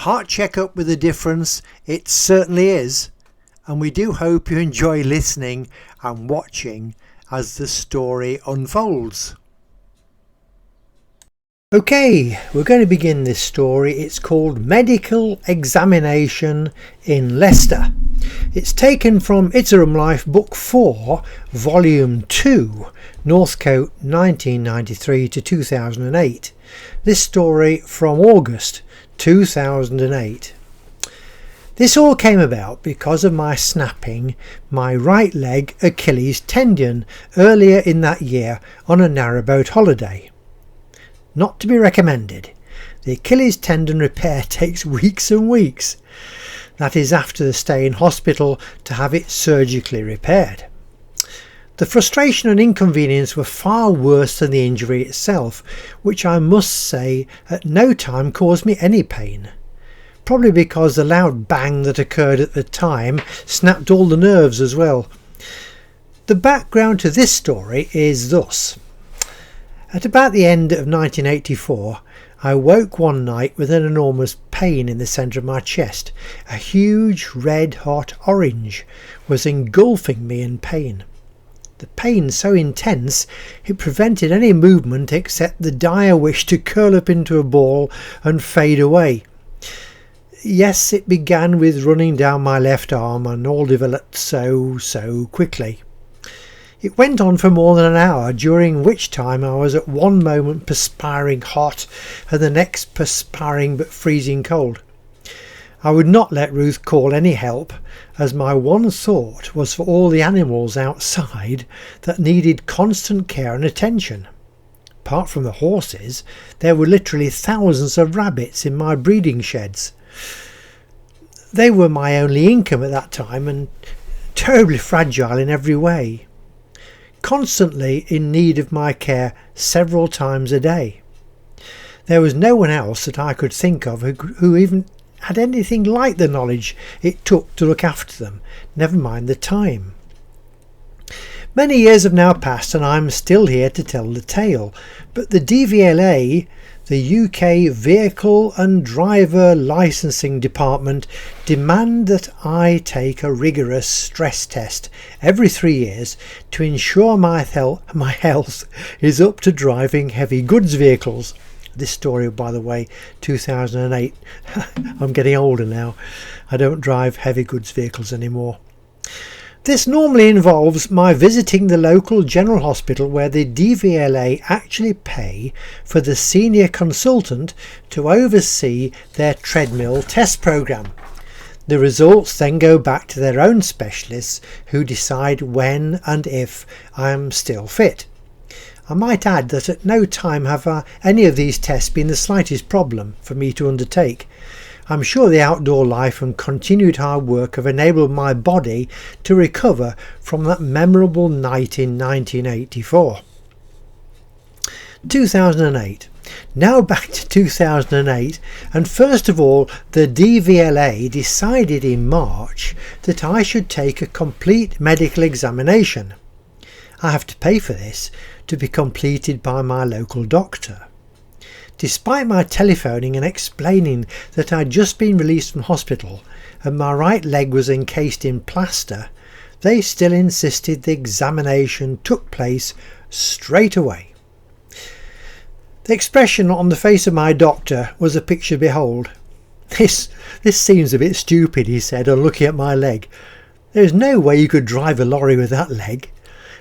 Heart checkup with a difference, it certainly is, and we do hope you enjoy listening and watching as the story unfolds. Okay, we're going to begin this story. It's called Medical Examination in Leicester. It's taken from Iterum Life Book 4, Volume 2, Northcote 1993 to 2008. This story from August 2008. This all came about because of my snapping my right leg Achilles tendon earlier in that year on a narrowboat holiday. Not to be recommended. The Achilles tendon repair takes weeks and weeks. That is after the stay in hospital to have it surgically repaired. The frustration and inconvenience were far worse than the injury itself, which I must say at no time caused me any pain. Probably because the loud bang that occurred at the time snapped all the nerves as well. The background to this story is thus. At about the end of 1984, I woke one night with an enormous pain in the centre of my chest. A huge red-hot orange was engulfing me in pain. The pain so intense it prevented any movement except the dire wish to curl up into a ball and fade away. Yes, it began with running down my left arm and all developed so quickly. It went on for more than an hour, during which time I was at one moment perspiring hot and the next perspiring but freezing cold. I would not let Ruth call any help, as my one thought was for all the animals outside that needed constant care and attention. Apart from the horses, there were literally thousands of rabbits in my breeding sheds. They were my only income at that time and terribly fragile in every way. Constantly in need of my care several times a day. There was no one else that I could think of who even had anything like the knowledge it took to look after them, never mind the time. Many years have now passed and I'm still here to tell the tale, but the DVLA, the UK Vehicle and Driver Licensing Department, demand that I take a rigorous stress test every 3 years to ensure my health is up to driving heavy goods vehicles. This story, by the way, 2008. I'm getting older now. I don't drive heavy goods vehicles anymore. This normally involves my visiting the local general hospital where the DVLA actually pay for the senior consultant to oversee their treadmill test program. The results then go back to their own specialists who decide when and if I am still fit. I might add that at no time have any of these tests been the slightest problem for me to undertake. I'm sure the outdoor life and continued hard work have enabled my body to recover from that memorable night in 1984. 2008. Now back to 2008, and first of all the DVLA decided in March that I should take a complete medical examination. I have to pay for this to be completed by my local doctor. Despite my telephoning and explaining that I'd just been released from hospital and my right leg was encased in plaster, they still insisted the examination took place straight away. The expression on the face of my doctor was a picture to behold. This seems a bit stupid, he said, on looking at my leg. There's no way you could drive a lorry with that leg.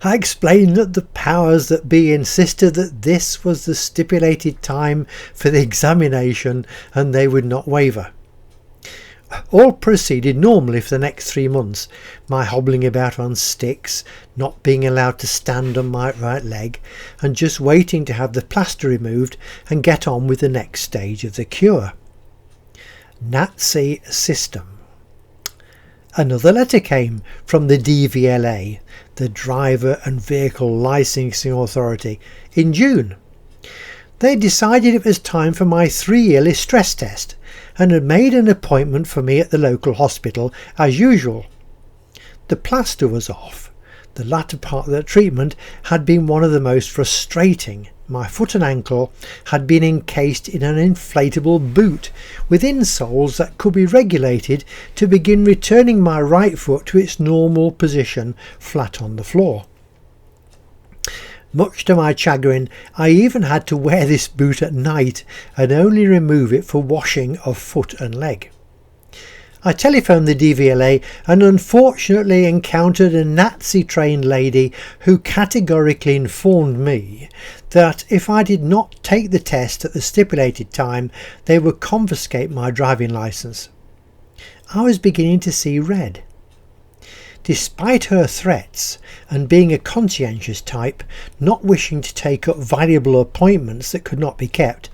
I explained that the powers that be insisted that this was the stipulated time for the examination and they would not waver. All proceeded normally for the next 3 months, my hobbling about on sticks, not being allowed to stand on my right leg, and just waiting to have the plaster removed and get on with the next stage of the cure. Nazi system. Another letter came from the DVLA, the Driver and Vehicle Licensing Authority, in June. They decided it was time for my 3-yearly stress test and had made an appointment for me at the local hospital as usual. The plaster was off. The latter part of the treatment had been one of the most frustrating, my foot and ankle had been encased in an inflatable boot with insoles that could be regulated to begin returning my right foot to its normal position flat on the floor. Much to my chagrin, I even had to wear this boot at night and only remove it for washing of foot and leg. I telephoned the DVLA and unfortunately encountered a Nazi-trained lady who categorically informed me that if I did not take the test at the stipulated time, they would confiscate my driving licence. I was beginning to see red. Despite her threats and being a conscientious type, not wishing to take up valuable appointments that could not be kept,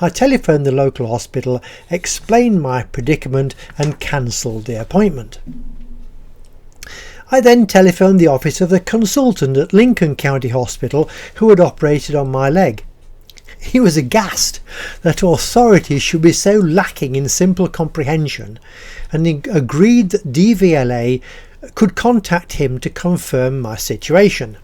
I telephoned the local hospital, explained my predicament and cancelled the appointment. I then telephoned the office of the consultant at Lincoln County Hospital who had operated on my leg. He was aghast that authorities should be so lacking in simple comprehension and agreed that DVLA could contact him to confirm my situation.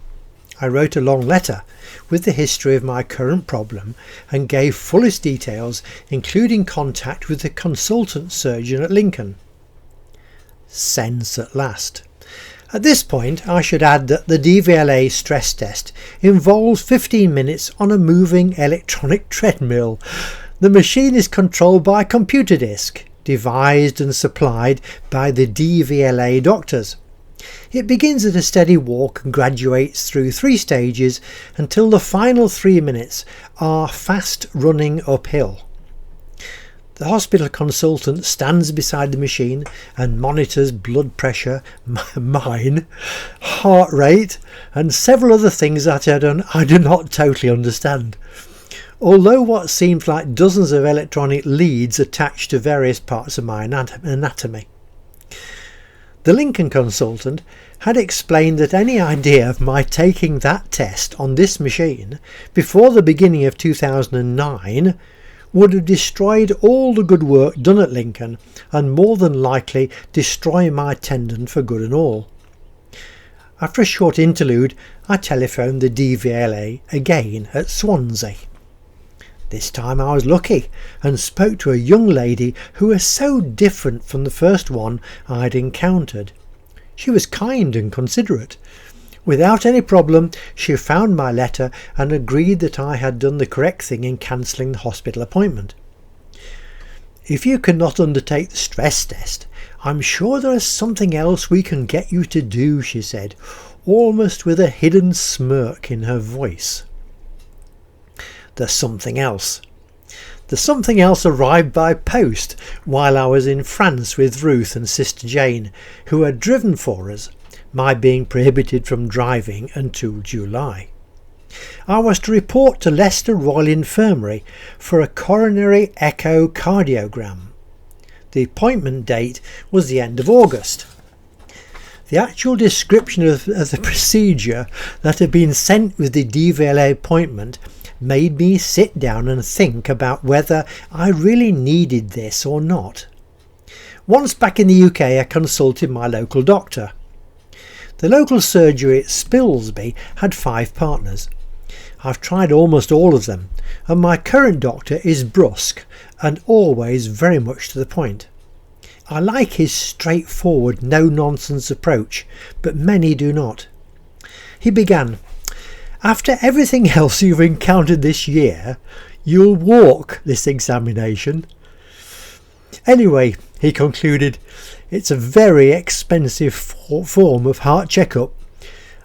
I wrote a long letter with the history of my current problem and gave fullest details, including contact with the consultant surgeon at Lincoln. Sense at last. At this point I should add that the DVLA stress test involves 15 minutes on a moving electronic treadmill. The machine is controlled by a computer disk, devised and supplied by the DVLA doctors. It begins at a steady walk and graduates through 3 stages until the final 3 minutes are fast running uphill. The hospital consultant stands beside the machine and monitors blood pressure, mine, heart rate and several other things that I do not totally understand. Although what seems like dozens of electronic leads attached to various parts of my anatomy. The Lincoln consultant had explained that any idea of my taking that test on this machine before the beginning of 2009 would have destroyed all the good work done at Lincoln and more than likely destroy my tendon for good and all. After a short interlude, I telephoned the DVLA again at Swansea. This time I was lucky and spoke to a young lady who was so different from the first one I'd encountered. She was kind and considerate. Without any problem, she found my letter and agreed that I had done the correct thing in cancelling the hospital appointment. If you cannot undertake the stress test, I'm sure there is something else we can get you to do, she said, almost with a hidden smirk in her voice. The something else. The something else arrived by post while I was in France with Ruth and Sister Jane, who had driven for us, my being prohibited from driving until July. I was to report to Leicester Royal Infirmary for a coronary echocardiogram. The appointment date was the end of August. The actual description of the procedure that had been sent with the DVLA appointment made me sit down and think about whether I really needed this or not. Once back in the UK, I consulted my local doctor. The local surgery at Spilsby had 5 partners. I've tried almost all of them, and my current doctor is brusque and always very much to the point. I like his straightforward, no-nonsense approach, but many do not. He began, "After everything else you've encountered this year, you'll walk this examination." Anyway, he concluded, it's a very expensive form of heart checkup,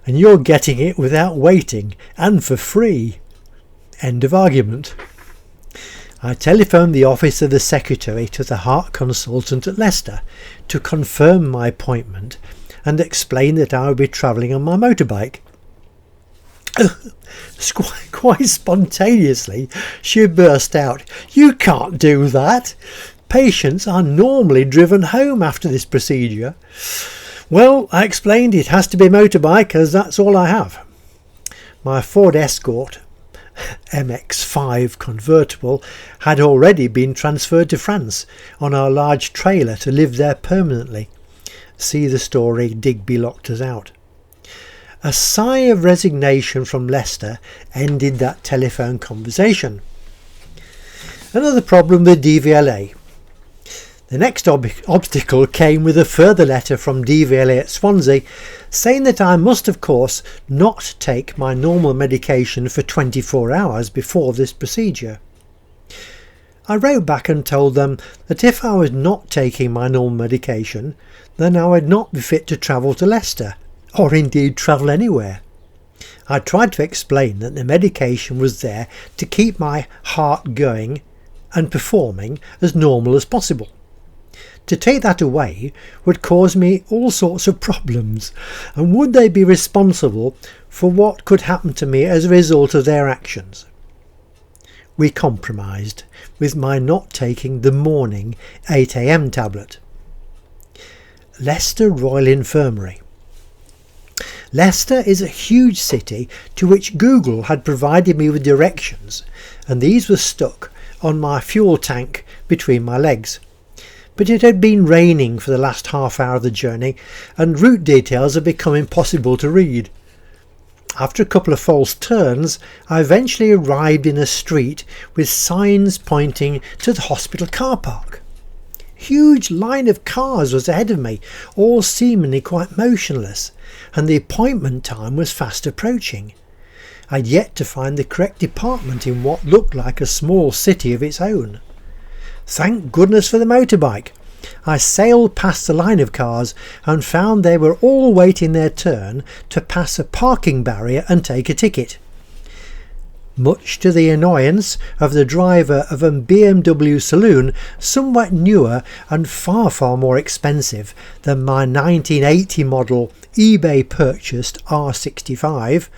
and you're getting it without waiting and for free. End of argument. I telephoned the office of the secretary to the heart consultant at Leicester to confirm my appointment and explain that I would be travelling on my motorbike. Quite spontaneously, she burst out, "You can't do that. Patients are normally driven home after this procedure." Well, I explained it has to be motorbike as that's all I have. My Ford Escort MX-5 convertible had already been transferred to France on our large trailer to live there permanently. See the story Digby Locked Us Out. A sigh of resignation from Lester ended that telephone conversation. Another problem with DVLA. The next obstacle came with a further letter from DVLA at Swansea saying that I must of course not take my normal medication for 24 hours before this procedure. I wrote back and told them that if I was not taking my normal medication, then I would not be fit to travel to Leicester, or indeed travel anywhere. I tried to explain that the medication was there to keep my heart going and performing as normal as possible. To take that away would cause me all sorts of problems, and would they be responsible for what could happen to me as a result of their actions? We compromised with my not taking the morning 8 AM tablet. Leicester Royal Infirmary. Leicester is a huge city to which Google had provided me with directions, and these were stuck on my fuel tank between my legs. But it had been raining for the last half hour of the journey, and route details had become impossible to read. After a couple of false turns, I eventually arrived in a street with signs pointing to the hospital car park. Huge line of cars was ahead of me, all seemingly quite motionless, and the appointment time was fast approaching. I'd yet to find the correct department in what looked like a small city of its own. Thank goodness for the motorbike. I sailed past the line of cars and found they were all waiting their turn to pass a parking barrier and take a ticket. Much to the annoyance of the driver of a BMW saloon, somewhat newer and far more expensive than my 1980 model eBay purchased R65,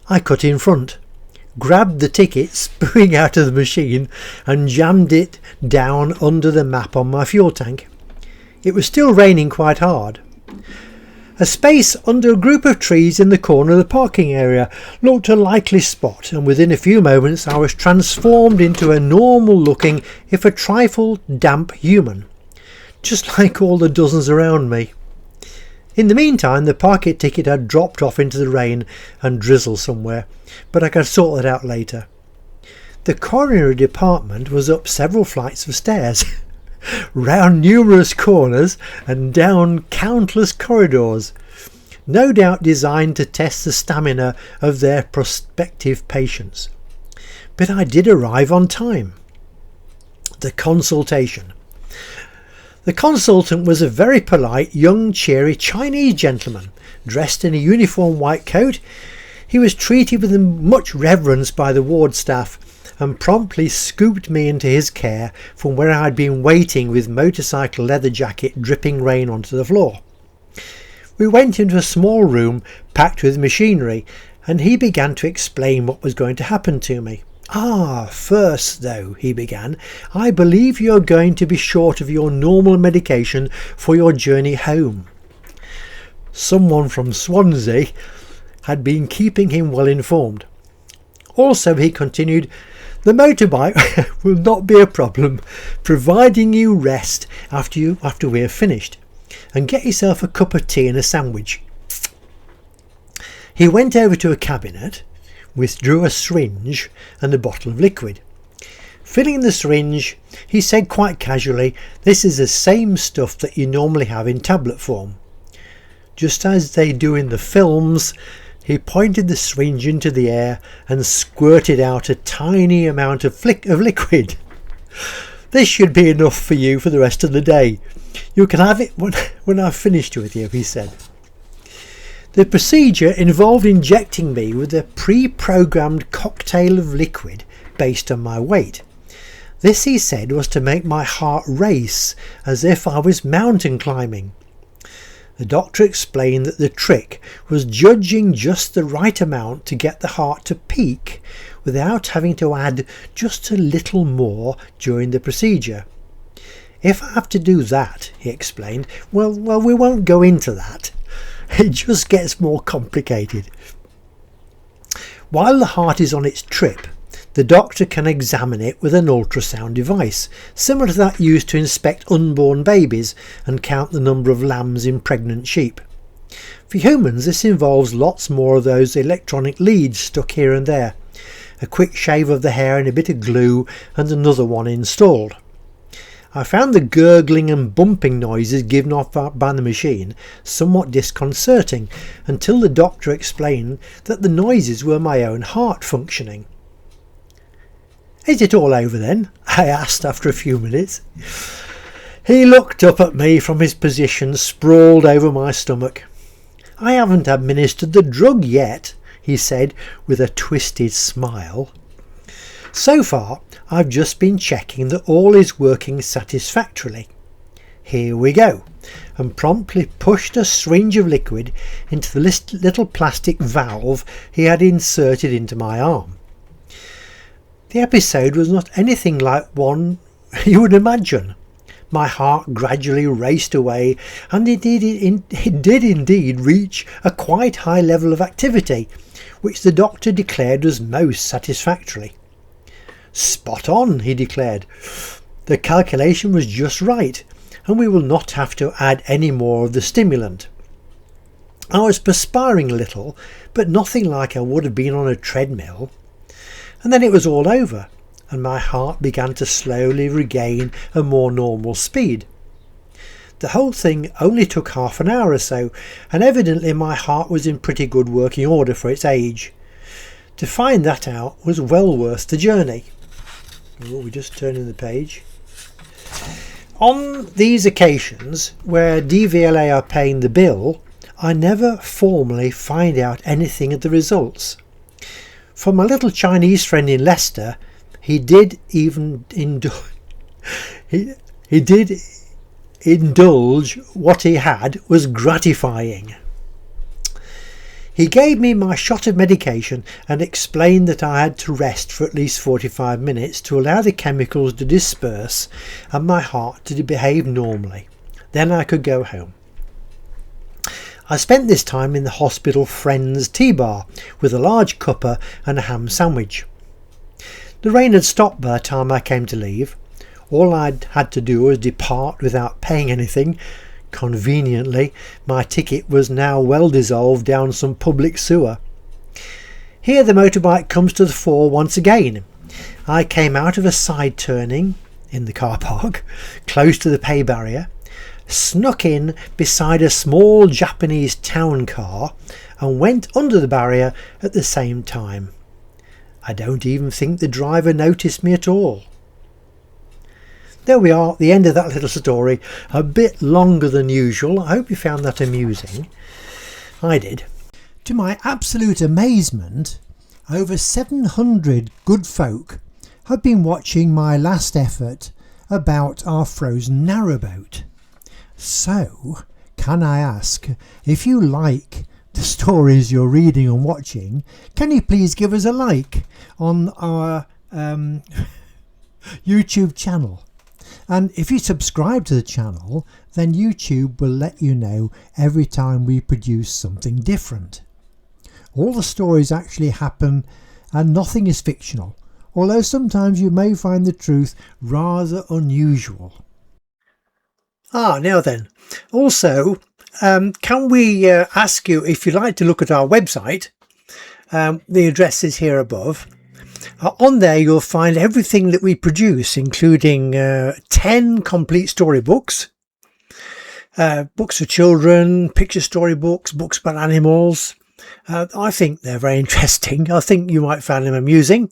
I cut in front, grabbed the ticket spewing out of the machine and jammed it down under the map on my fuel tank. It was still raining quite hard. A space under a group of trees in the corner of the parking area looked a likely spot, and within a few moments I was transformed into a normal looking, if a trifle damp human, just like all the dozens around me. In the meantime, the parking ticket had dropped off into the rain and drizzle somewhere, but I could sort that out later. The coronary department was up several flights of stairs, round numerous corners and down countless corridors, no doubt designed to test the stamina of their prospective patients. But I did arrive on time. The consultation. The consultant was a very polite, young, cheery Chinese gentleman, dressed in a uniform white coat. He was treated with much reverence by the ward staff and promptly scooped me into his care from where I had been waiting with motorcycle leather jacket dripping rain onto the floor. We went into a small room packed with machinery, and he began to explain what was going to happen to me. First though, he began, I believe you're going to be short of your normal medication for your journey home. Someone from Swansea had been keeping him well informed. Also, he continued, the motorbike will not be a problem, providing you rest after we have finished, and get yourself a cup of tea and a sandwich. He went over to a cabinet, withdrew a syringe and a bottle of liquid. Filling the syringe, he said quite casually, this is the same stuff that you normally have in tablet form. Just as they do in the films, he pointed the syringe into the air and squirted out a tiny amount of liquid. This should be enough for you for the rest of the day. You can have it when I've finished with you, he said. The procedure involved injecting me with a pre-programmed cocktail of liquid based on my weight. This, he said, was to make my heart race as if I was mountain climbing. The doctor explained that the trick was judging just the right amount to get the heart to peak without having to add just a little more during the procedure. If I have to do that, he explained, well, we won't go into that. It just gets more complicated. While the heart is on its trip, the doctor can examine it with an ultrasound device, similar to that used to inspect unborn babies and count the number of lambs in pregnant sheep. For humans, this involves lots more of those electronic leads stuck here and there, a quick shave of the hair and a bit of glue, and another one installed. I found the gurgling and bumping noises given off by the machine somewhat disconcerting until the doctor explained that the noises were my own heart functioning. "Is it all over then?" I asked after a few minutes. He looked up at me from his position sprawled over my stomach. "I haven't administered the drug yet," he said with a twisted smile. "So far, I've just been checking that all is working satisfactorily. Here we go," and promptly pushed a syringe of liquid into the little plastic valve he had inserted into my arm. The episode was not anything like one you would imagine. My heart gradually raced away, and it did indeed reach a quite high level of activity, which the doctor declared was most satisfactory. "Spot on," he declared. "The calculation was just right, and we will not have to add any more of the stimulant." I was perspiring a little, but nothing like I would have been on a treadmill. And then it was all over, and my heart began to slowly regain a more normal speed. The whole thing only took half an hour or so, and evidently my heart was in pretty good working order for its age. To find that out was well worth the journey. Oh, we're just turning the page. On these occasions where DVLA are paying the bill, I never formally find out anything of the results. For my little Chinese friend in Leicester, he did indulge what he had was gratifying. He gave me my shot of medication and explained that I had to rest for at least 45 minutes to allow the chemicals to disperse and my heart to behave normally. Then I could go home. I spent this time in the hospital friend's tea bar with a large cuppa and a ham sandwich. The rain had stopped by the time I came to leave. All I'd had to do was depart without paying anything. Conveniently, my ticket was now well dissolved down some public sewer. Here the motorbike comes to the fore once again. I came out of a side turning in the car park, close to the pay barrier, snuck in beside a small Japanese town car and went under the barrier at the same time. I don't even think the driver noticed me at all. There we are, the end of that little story. A bit longer than usual. I hope you found that amusing. I did. To my absolute amazement, over 700 good folk have been watching my last effort about our frozen narrowboat. So, can I ask, if you like the stories you're reading and watching, can you please give us a like on our YouTube channel? And if you subscribe to the channel, then YouTube will let you know every time we produce something different. All the stories actually happen and nothing is fictional, although sometimes you may find the truth rather unusual. Now then, also, can we ask you if you'd like to look at our website? The address is here above. On there you'll find everything that we produce, including 10 complete storybooks, books for children, picture storybooks, books about animals. I think they're very interesting. I think you might find them amusing.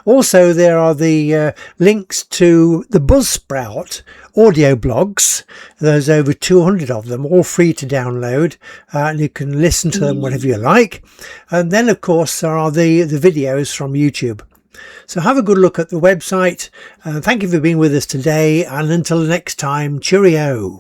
Also, there are the links to the Buzzsprout audio blogs. There's over 200 of them, all free to download, and you can listen to them whenever you like. And then, of course, there are the videos from YouTube. So have a good look at the website. Thank you for being with us today, and until next time, cheerio.